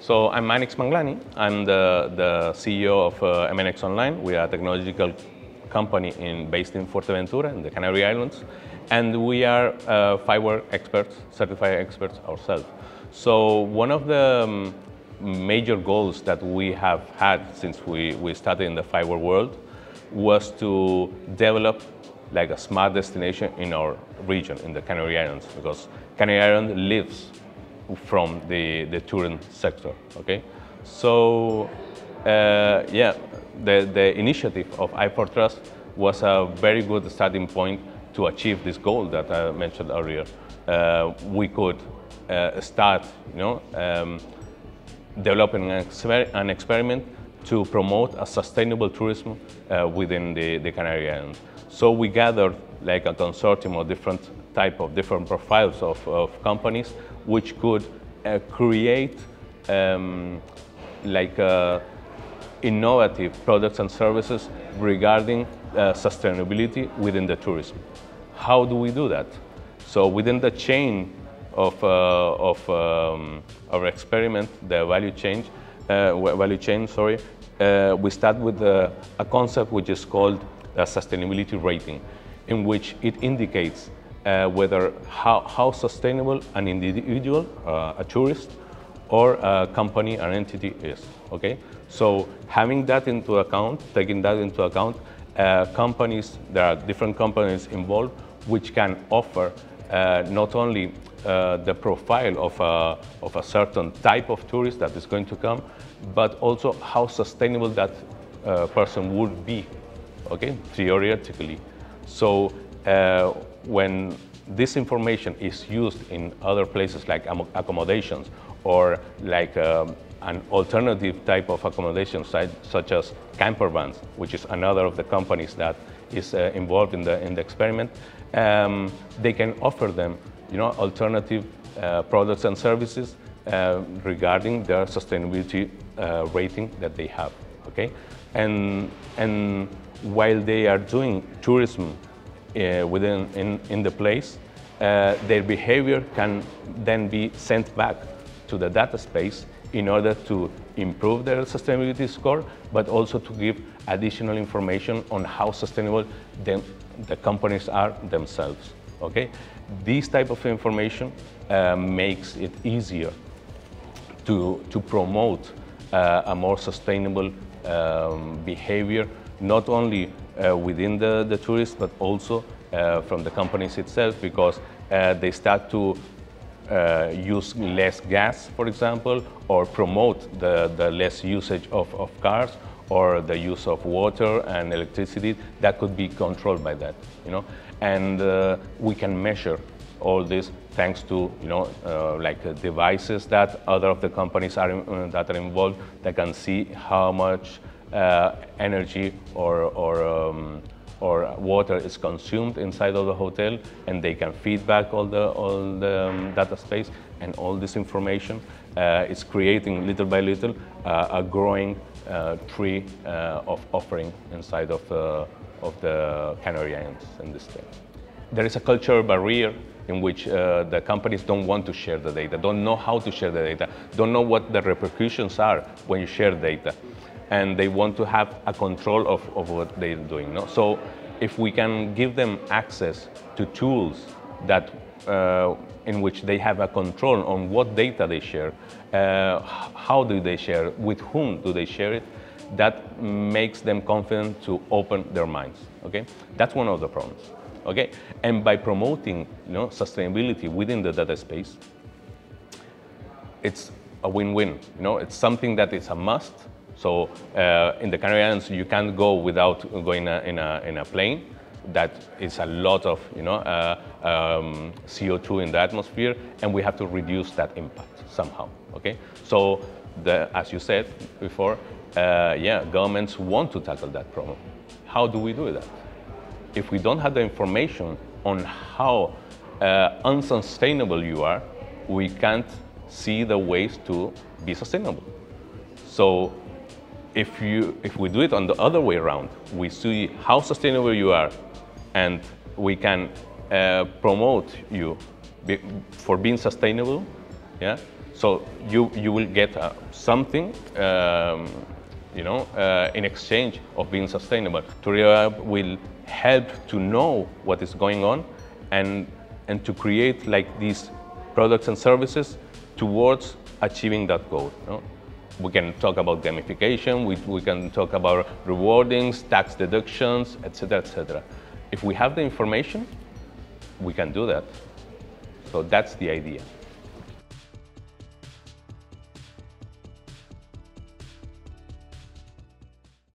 So I'm Mannix Manglani. I'm the CEO of MNX Online. We are a technological company based in Fuerteventura, in the Canary Islands. And we are fiber experts, certified experts ourselves. So one of the major goals that we have had since we started in the fiber world was to develop like a smart destination in our region, in the Canary Islands, because Canary Islands lives from the tourism sector, okay? So, yeah, the initiative of i4Trust was a very good starting point to achieve this goal that I mentioned earlier. We could start, developing an experiment to promote a sustainable tourism within the Canary Islands. So we gathered like a consortium of different profiles of companies which could create innovative products and services regarding sustainability within the tourism. How do we do that? So within the chain of our experiment, the value chain, we start with a concept which is called a sustainability rating, in which it indicates whether how sustainable an individual, a tourist, or a company, an entity is. Okay, so having that into account, taking that into account, companies, there are different companies involved which can offer not only the profile of a certain type of tourist that is going to come, but also how sustainable that person would be, okay, theoretically. So when this information is used in other places like accommodations or like an alternative type of accommodation site, such as camper vans, which is another of the companies that is involved in the experiment, they can offer them, alternative products and services regarding their sustainability rating that they have. Okay, and while they are doing tourism in the place, their behavior can then be sent back to the data space in order to improve their sustainability score, but also to give additional information on how sustainable the companies are themselves. Okay, this type of information makes it easier to promote a more sustainable behavior, not only within the tourists, but also from the companies itself, because they start to use less gas, for example, or promote the less usage of cars, or the use of water and electricity that could be controlled by that, and we can measure all this thanks to devices that other of the companies that are involved, that can see how much energy or water is consumed inside of the hotel, and they can feed back all the data space, and all this information is creating little by little a growing tree of offering inside of the Canary Islands in this state. There is a cultural barrier in which the companies don't want to share the data, don't know how to share the data, don't know what the repercussions are when you share data, and they want to have a control of what they're doing. No? So if we can give them access to tools that in which they have a control on what data they share, how do they share, with whom do they share it, that makes them confident to open their minds. Okay, that's one of the problems. Okay, and by promoting sustainability within the data space, it's a win-win. It's something that is a must. So in the Canary Islands, you can't go without going in a plane. That is a lot of CO2 in the atmosphere, and we have to reduce that impact somehow. Okay, so as you said before, governments want to tackle that problem. How do we do that? If we don't have the information on how unsustainable you are, we can't see the ways to be sustainable. So if we do it on the other way around, we see how sustainable you are, and we can promote you for being sustainable, yeah. So you will get something, in exchange of being sustainable. TOURiLab will help to know what is going on and to create like these products and services towards achieving that goal. We can talk about gamification, we can talk about rewardings, tax deductions, etc., etc. If we have the information, we can do that. So that's the idea.